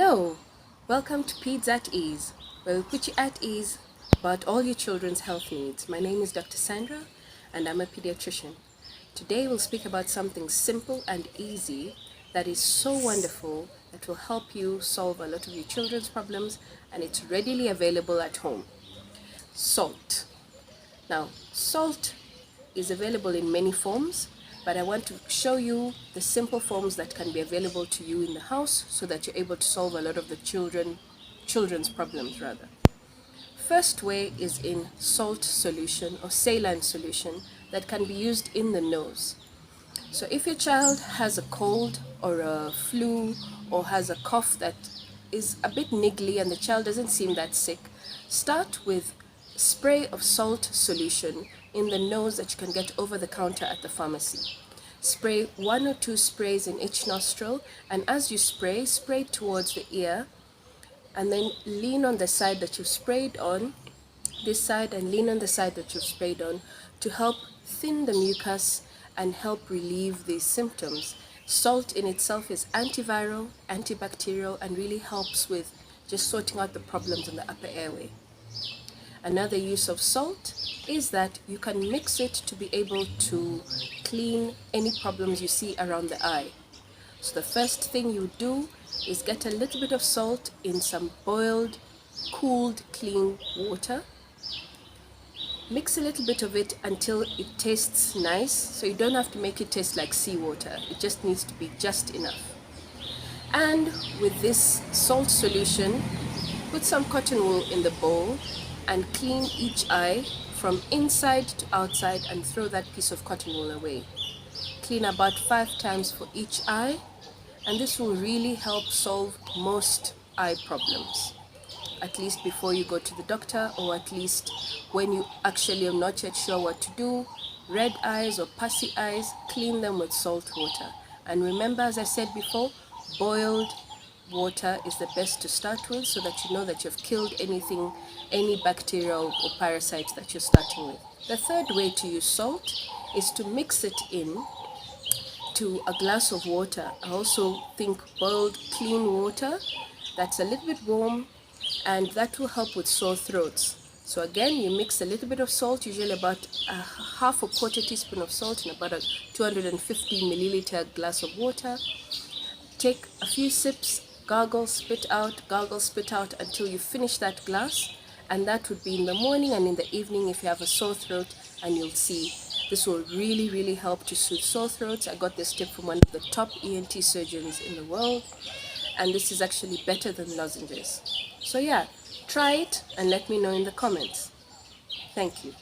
Hello, welcome to Peds at Ease, where we put you at ease about all your children's health needs. My name is Dr. Sandra and I'm a pediatrician. Today we'll speak about something simple and easy that is so wonderful that will help you solve a lot of your children's problems, and it's readily available at home. Salt. Now, salt is available in many forms, but I want to show you the simple forms that can be available to you in the house so that you're able to solve a lot of the children's problems rather. First way is in salt solution or saline solution that can be used in the nose. So if your child has a cold or a flu or has a cough that is a bit niggly and the child doesn't seem that sick, start with spray of salt solution in the nose that you can get over the counter at the pharmacy. Spray 1 or 2 sprays in each nostril, and as you spray towards the ear, and then lean on the side that you've sprayed on, this side, and lean on the side that you've sprayed on to help thin the mucus and help relieve these symptoms. Salt in itself is antiviral, antibacterial, and really helps with just sorting out the problems in the upper airway. Another use of salt is that you can mix it to be able to clean any problems you see around the eye. So the first thing you do is get a little bit of salt in some boiled, cooled, clean water. Mix a little bit of it until it tastes nice, so you don't have to make it taste like seawater. It just needs to be just enough. And with this salt solution, put some cotton wool in the bowl and clean each eye from inside to outside and throw that piece of cotton wool away. Clean about 5 times for each eye, and this will really help solve most eye problems, at least before you go to the doctor, or at least when you actually are not yet sure what to do. Red eyes or pussy eyes, clean them with salt water. And remember, as I said before, boiled water is the best to start with, so that you know that you've killed anything, any bacteria or parasites that you're starting with. The third way to use salt is to mix it in to a glass of water. I also think boiled clean water that's a little bit warm, and that will help with sore throats. So again, you mix a little bit of salt, usually about half a quarter teaspoon of salt in about a 250 milliliter glass of water. Take a few sips, gargle, spit out until you finish that glass, and that would be in the morning and in the evening if you have a sore throat, and you'll see this will really help to soothe sore throats. I got this tip from one of the top ENT surgeons in the world, and this is actually better than lozenges. So yeah, try it and let me know in the comments. Thank you.